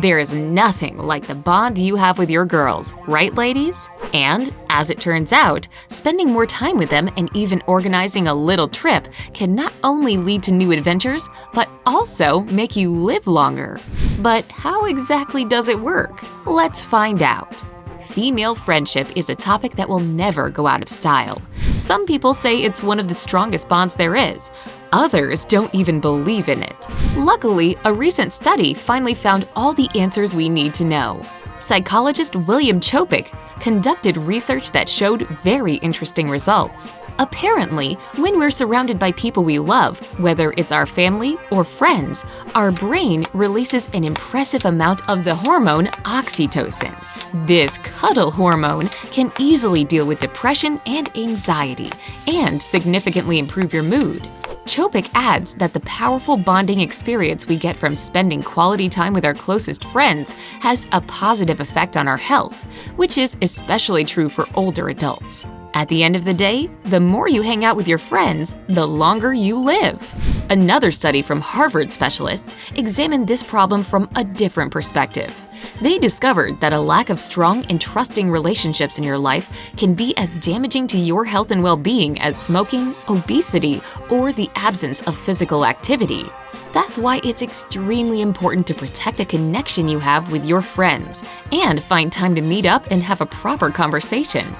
There is nothing like the bond you have with your girls, right ladies? And, as it turns out, spending more time with them and even organizing a little trip can not only lead to new adventures, but also make you live longer. But how exactly does it work? Let's find out. Female friendship is a topic that will never go out of style. Some people say it's one of the strongest bonds there is. Others don't even believe in it. Luckily, a recent study finally found all the answers we need to know. Psychologist William Chopik conducted research that showed very interesting results. Apparently, when we're surrounded by people we love, whether it's our family or friends, our brain releases an impressive amount of the hormone oxytocin. This cuddle hormone can easily deal with depression and anxiety and significantly improve your mood. Chopik adds that the powerful bonding experience we get from spending quality time with our closest friends has a positive effect on our health, which is especially true for older adults. At the end of the day, the more you hang out with your friends, the longer you live. Another study from Harvard specialists examined this problem from a different perspective. They discovered that a lack of strong and trusting relationships in your life can be as damaging to your health and well-being as smoking, obesity, or the absence of physical activity. That's why it's extremely important to protect the connection you have with your friends and find time to meet up and have a proper conversation.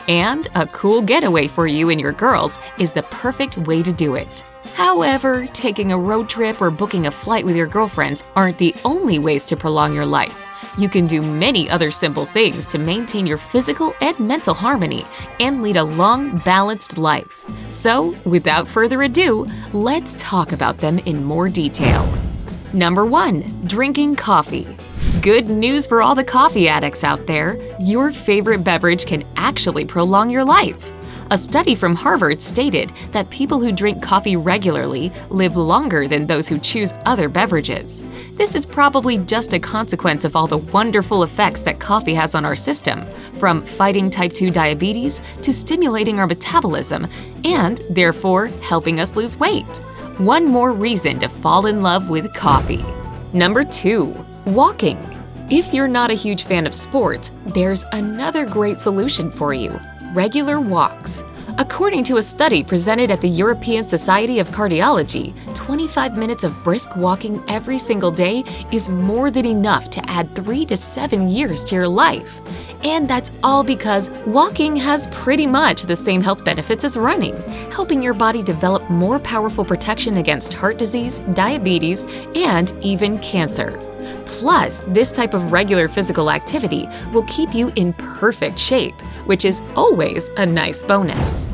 And a cool getaway for you and your girls is the perfect way to do it. However, taking a road trip or booking a flight with your girlfriends aren't the only ways to prolong your life. You can do many other simple things to maintain your physical and mental harmony and lead a long, balanced life. So, without further ado, let's talk about them in more detail. Number 1. Drinking coffee. Good news for all the coffee addicts out there, your favorite beverage can actually prolong your life. A study from Harvard stated that people who drink coffee regularly live longer than those who choose other beverages. This is probably just a consequence of all the wonderful effects that coffee has on our system, from fighting type 2 diabetes to stimulating our metabolism and, therefore, helping us lose weight. One more reason to fall in love with coffee. Number 2. Walking. If you're not a huge fan of sports, there's another great solution for you: regular walks. According to a study presented at the European Society of Cardiology, 25 minutes of brisk walking every single day is more than enough to add 3 to 7 years to your life. And that's all because walking has pretty much the same health benefits as running, helping your body develop more powerful protection against heart disease, diabetes, and even cancer. Plus, this type of regular physical activity will keep you in perfect shape, which is always a nice bonus.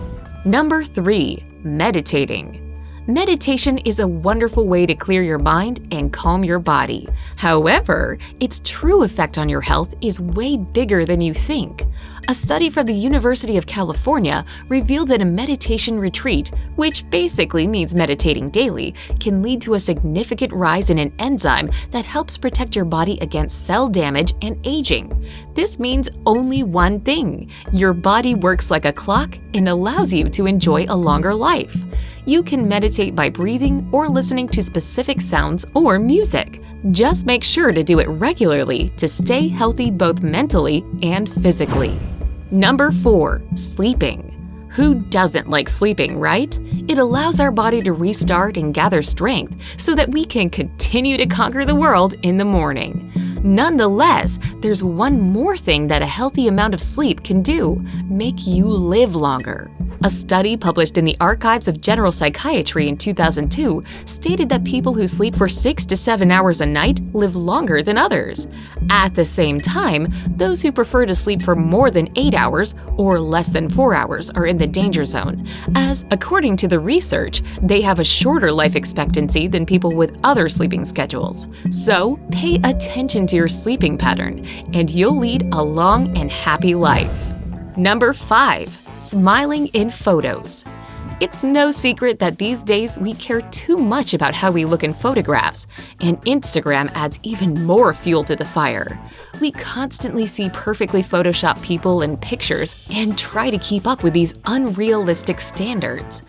Number 3. Meditating. Meditation is a wonderful way to clear your mind and calm your body. However, its true effect on your health is way bigger than you think. A study from the University of California revealed that a meditation retreat, which basically means meditating daily, can lead to a significant rise in an enzyme that helps protect your body against cell damage and aging. This means only one thing: your body works like a clock and allows you to enjoy a longer life. You can meditate by breathing or listening to specific sounds or music. Just make sure to do it regularly to stay healthy both mentally and physically. Number 4. Sleeping. Who doesn't like sleeping, right? It allows our body to restart and gather strength so that we can continue to conquer the world in the morning. Nonetheless, there's one more thing that a healthy amount of sleep can do: make you live longer. A study published in the Archives of General Psychiatry in 2002 stated that people who sleep for 6 to 7 hours a night live longer than others. At the same time, those who prefer to sleep for more than 8 hours or less than 4 hours are in the danger zone, as, according to the research, they have a shorter life expectancy than people with other sleeping schedules. So, pay attention to your sleeping pattern, and you'll lead a long and happy life. Number 5. Smiling in photos. It's no secret that these days we care too much about how we look in photographs, and Instagram adds even more fuel to the fire. We constantly see perfectly photoshopped people and pictures and try to keep up with these unrealistic standards.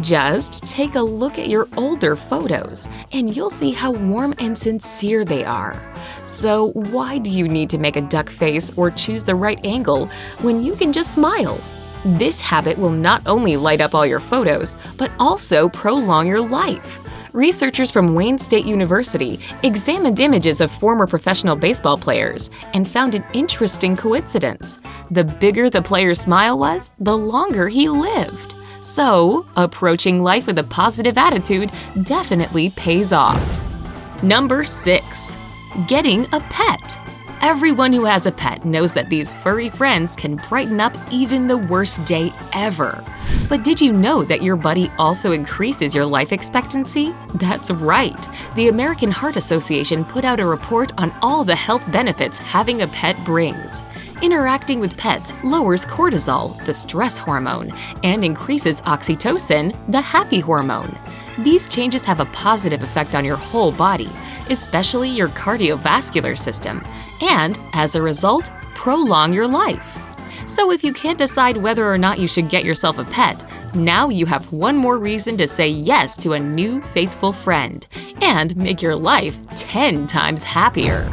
Just take a look at your older photos, and you'll see how warm and sincere they are. So why do you need to make a duck face or choose the right angle when you can just smile? This habit will not only light up all your photos, but also prolong your life. Researchers from Wayne State University examined images of former professional baseball players and found an interesting coincidence. The bigger the player's smile was, the longer he lived. So, approaching life with a positive attitude definitely pays off. Number 6. Getting a pet. Everyone who has a pet knows that these furry friends can brighten up even the worst day ever. But did you know that your buddy also increases your life expectancy? That's right. The American Heart Association put out a report on all the health benefits having a pet brings. Interacting with pets lowers cortisol, the stress hormone, and increases oxytocin, the happy hormone. These changes have a positive effect on your whole body, especially your cardiovascular system, and, as a result, prolong your life. So if you can't decide whether or not you should get yourself a pet, now you have one more reason to say yes to a new faithful friend and make your life 10 times happier.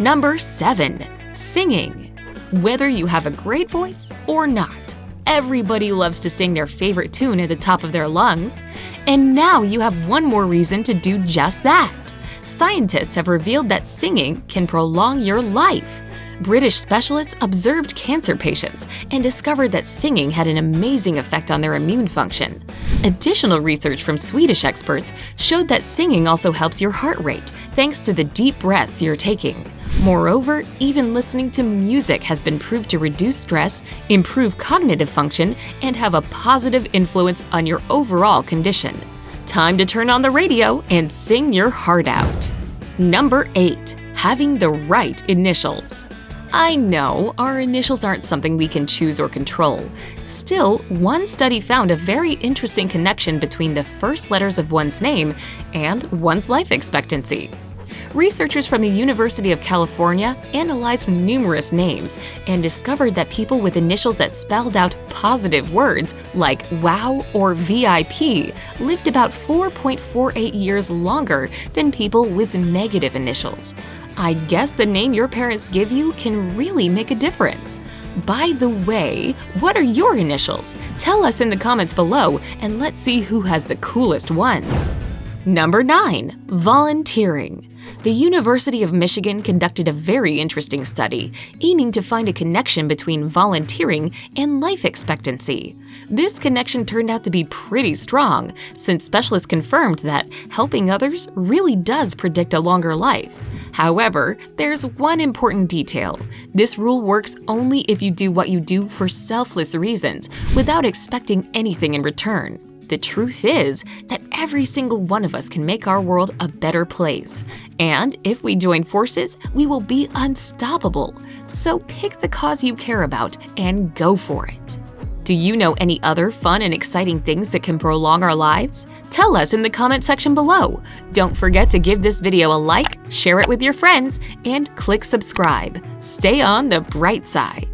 Number 7. Singing. Whether you have a great voice or not, everybody loves to sing their favorite tune at the top of their lungs. And now you have one more reason to do just that. Scientists have revealed that singing can prolong your life. British specialists observed cancer patients and discovered that singing had an amazing effect on their immune function. Additional research from Swedish experts showed that singing also helps your heart rate, thanks to the deep breaths you're taking. Moreover, even listening to music has been proved to reduce stress, improve cognitive function, and have a positive influence on your overall condition. Time to turn on the radio and sing your heart out. Number 8. Having the right initials. I know our initials aren't something we can choose or control. Still, one study found a very interesting connection between the first letters of one's name and one's life expectancy. Researchers from the University of California analyzed numerous names and discovered that people with initials that spelled out positive words like WOW or VIP lived about 4.48 years longer than people with negative initials. I guess the name your parents give you can really make a difference. By the way, what are your initials? Tell us in the comments below and let's see who has the coolest ones. Number 9. Volunteering. The University of Michigan conducted a very interesting study, aiming to find a connection between volunteering and life expectancy. This connection turned out to be pretty strong, since specialists confirmed that helping others really does predict a longer life. However, there's one important detail. This rule works only if you do what you do for selfless reasons, without expecting anything in return. The truth is that every single one of us can make our world a better place. And if we join forces, we will be unstoppable. So pick the cause you care about and go for it. Do you know any other fun and exciting things that can prolong our lives? Tell us in the comment section below. Don't forget to give this video a like, share it with your friends, and click subscribe. Stay on the bright side.